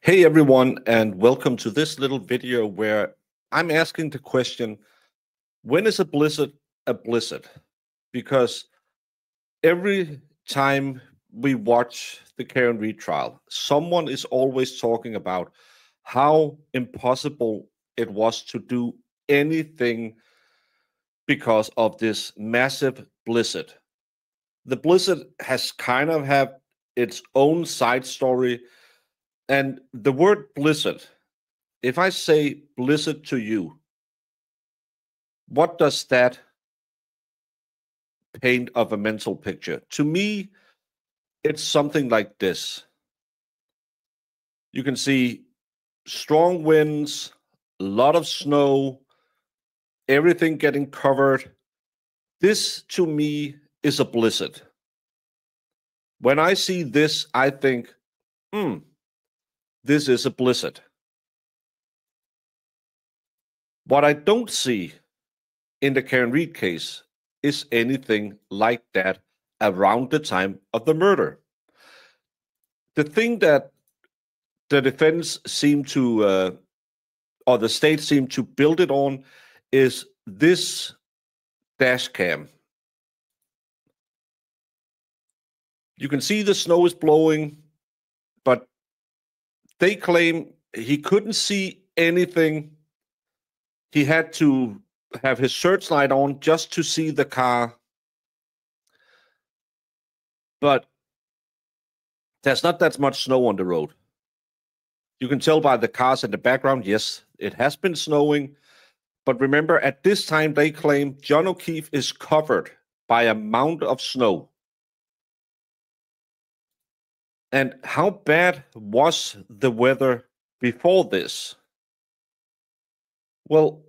Hey everyone, and welcome to this little video where I'm asking the question, when is a blizzard a blizzard? Because every time we watch the Karen Reed trial, someone is always talking about how impossible it was to do anything because of this massive blizzard. The blizzard has kind of have its own side story, and the word blizzard, if I say blizzard to you, what does that paint of a mental picture? To me, it's something like this. You can see strong winds, a lot of snow, everything getting covered. This to me is a blizzard. When I see this, I think, this is a blizzard. What I don't see in the Karen Reed case is anything like that around the time of the murder. The thing that the defense seemed to, or the state seemed to build it on, is this dash cam. You can see the snow is blowing, but they claim he couldn't see anything. He had to have his searchlight on just to see the car. But there's not that much snow on the road. You can tell by the cars in the background, yes, it has been snowing. But remember, at this time, they claim John O'Keefe is covered by a mound of snow. And how bad was the weather before this? Well,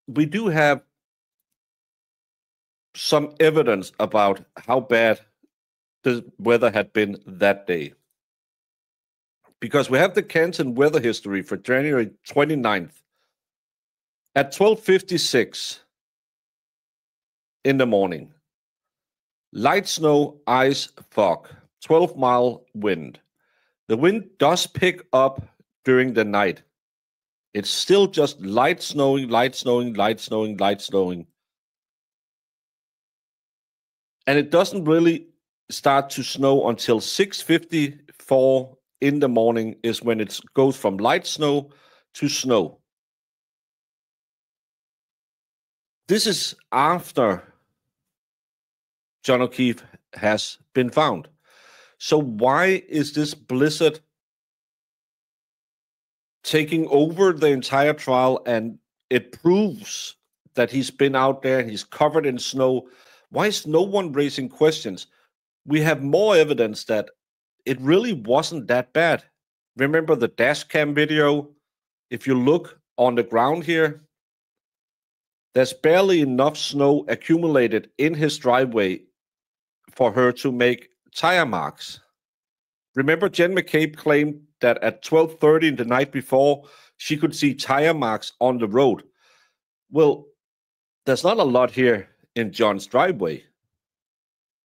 we do have some evidence about how bad the weather had been that day. Because we have the Canton weather history for January 29th. At 12:56 in the morning, light snow, ice, fog, 12-mile wind. The wind does pick up during the night. It's still just light snowing, light snowing, light snowing, light snowing. And it doesn't really start to snow until 6:54 in the morning is when it goes from light snow to snow. This is after John O'Keefe has been found. So why is this blizzard taking over the entire trial, and it proves that he's been out there, he's covered in snow? Why is no one raising questions? We have more evidence that it really wasn't that bad. Remember the dash cam video? If you look on the ground here, there's barely enough snow accumulated in his driveway for her to make tire marks. Remember, Jen McCabe claimed that at 12:30 the night before, she could see tire marks on the road. Well, there's not a lot here in John's driveway.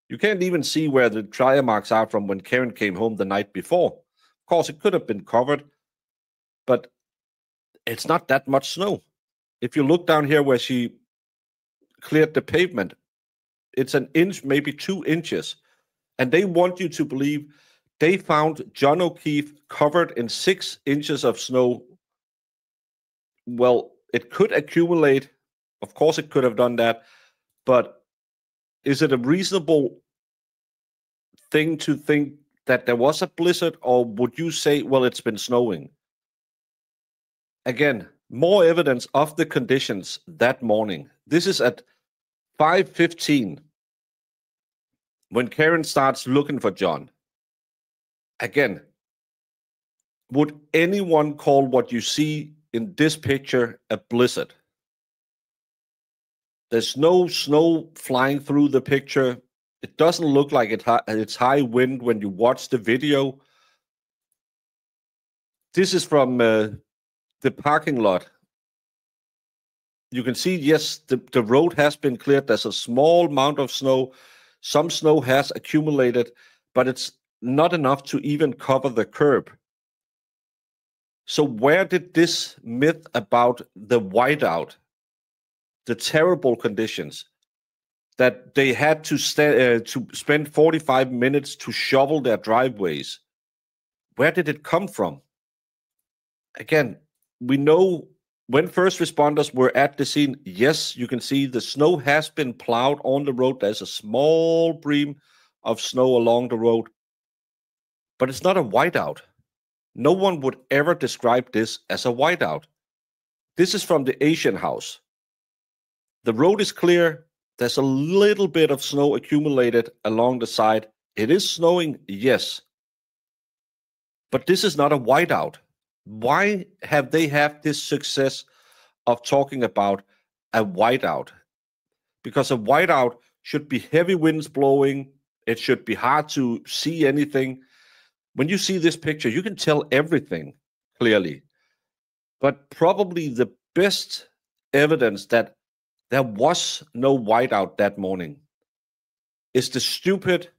You can't even see where the tire marks are from when Karen came home the night before. Of course, it could have been covered, but it's not that much snow. If you look down here where she cleared the pavement, it's an inch, maybe 2 inches. And they want you to believe they found John O'Keefe covered in 6 inches of snow. Well, it could accumulate. Of course, it could have done that. But is it a reasonable thing to think that there was a blizzard, or would you say, well, it's been snowing? Again, more evidence of the conditions that morning. This is at 5:15 when Karen starts looking for John. Again, would anyone call what you see in this picture a blizzard? There's no snow flying through the picture. It doesn't look like it's high wind when you watch the video. This is from the parking lot. You can see, yes, the road has been cleared. There's a small amount of snow. Some snow has accumulated, but it's not enough to even cover the curb. So where did this myth about the whiteout, the terrible conditions, that they had to spend 45 minutes to shovel their driveways, where did it come from? Again, we know when first responders were at the scene, yes, you can see the snow has been plowed on the road. There's a small bream of snow along the road, but it's not a whiteout. No one would ever describe this as a whiteout. This is from the Asian house. The road is clear. There's a little bit of snow accumulated along the side. It is snowing, yes. But this is not a whiteout. Why have they had this success of talking about a whiteout? Because a whiteout should be heavy winds blowing. It should be hard to see anything. When you see this picture, you can tell everything clearly. But probably the best evidence that there was no whiteout that morning is the stupid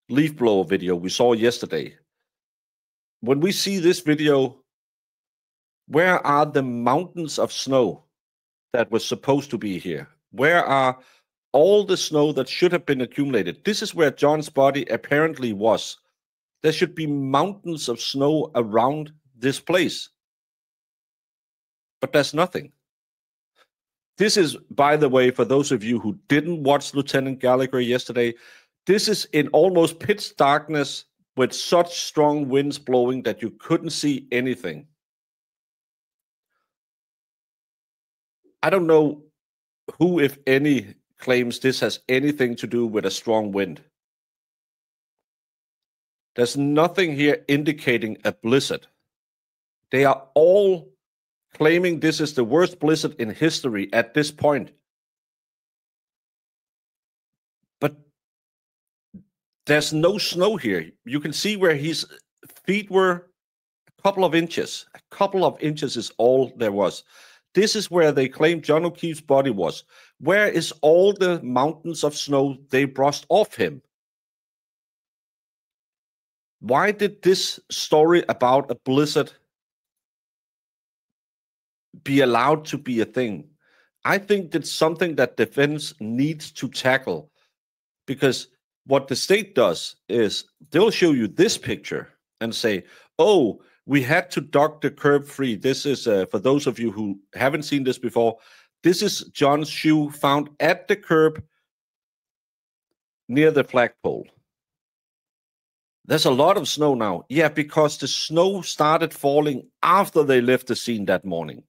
leaf blower video we saw yesterday. When we see this video, where are the mountains of snow that was supposed to be here? Where are all the snow that should have been accumulated? This is where John's body apparently was. There should be mountains of snow around this place. But there's nothing. This is, by the way, for those of you who didn't watch Lieutenant Gallagher yesterday, this is in almost pitch darkness with such strong winds blowing that you couldn't see anything. I don't know who, if any, claims this has anything to do with a strong wind. There's nothing here indicating a blizzard. They are all claiming this is the worst blizzard in history at this point. But there's no snow here. You can see where his feet were a couple of inches. A couple of inches is all there was. This is where they claim John O'Keefe's body was. Where is all the mountains of snow they brushed off him? Why did this story about a blizzard be allowed to be a thing? I think that's something that defense needs to tackle, because what the state does is they'll show you this picture and say, oh, we had to dug the curb free. This is, for those of you who haven't seen this before, this is John's shoe found at the curb near the flagpole. There's a lot of snow now. Yeah, because the snow started falling after they left the scene that morning.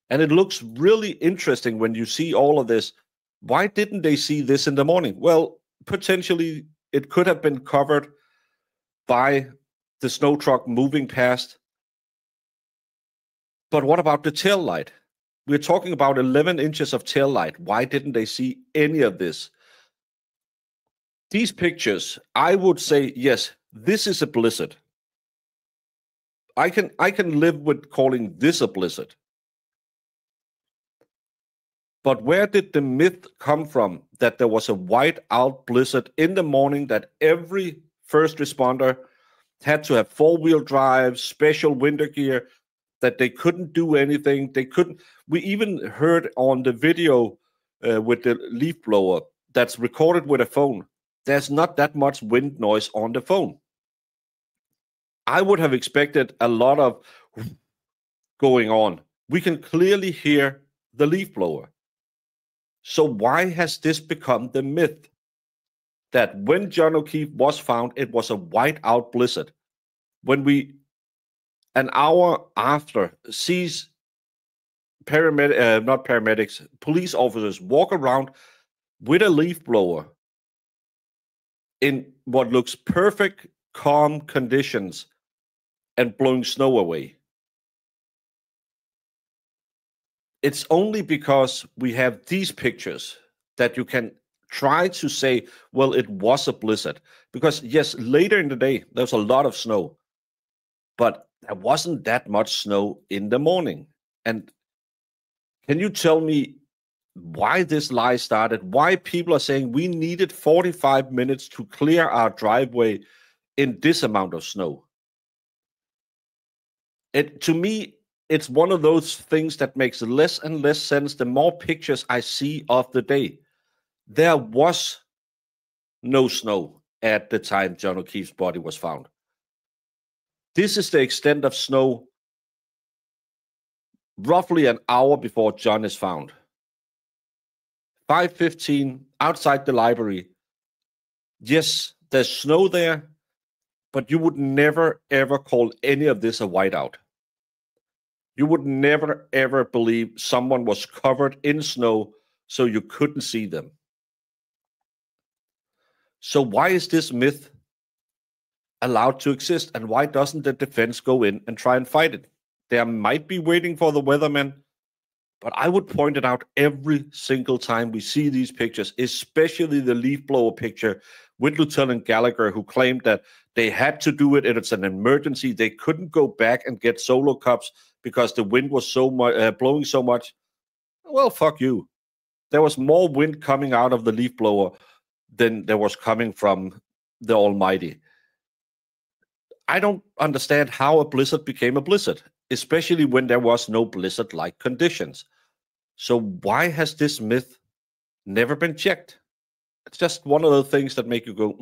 And it looks really interesting when you see all of this. Why didn't they see this in the morning? Well, potentially it could have been covered by the snow truck moving past. But what about the tail light? We're talking about 11 inches of tail light. Why didn't they see any of this? These pictures, I would say, yes, this is a blizzard. I can live with calling this a blizzard. But where did the myth come from that there was a white-out blizzard in the morning, that every first responder had to have four-wheel drive, special winter gear, that they couldn't do anything? They couldn't. We even heard on the video with the leaf blower that's recorded with a phone, there's not that much wind noise on the phone. I would have expected a lot of going on. We can clearly hear the leaf blower. So why has this become the myth that when John O'Keefe was found, it was a white-out blizzard? When we, an hour after, sees police officers walk around with a leaf blower in what looks perfect, calm conditions and blowing snow away. It's only because we have these pictures that you can try to say, well, it was a blizzard. Because yes, later in the day, there was a lot of snow, but there wasn't that much snow in the morning. And can you tell me why this lie started? Why people are saying we needed 45 minutes to clear our driveway in this amount of snow? To me, it's one of those things that makes less and less sense the more pictures I see of the day. There was no snow at the time John O'Keefe's body was found. This is the extent of snow roughly an hour before John is found. 5:15 outside the library. Yes, there's snow there, but you would never, ever call any of this a whiteout. You would never, ever believe someone was covered in snow so you couldn't see them. So why is this myth allowed to exist, and why doesn't the defense go in and try and fight it? They might be waiting for the weathermen, but I would point it out every single time we see these pictures, especially the leaf blower picture with Lieutenant Gallagher, who claimed that they had to do it. It's an emergency. They couldn't go back and get solo cups because the wind was so much blowing so much. Well, fuck you. There was more wind coming out of the leaf blower than there was coming from the Almighty. I don't understand how a blizzard became a blizzard, especially when there was no blizzard-like conditions. So why has this myth never been checked? It's just one of the things that make you go,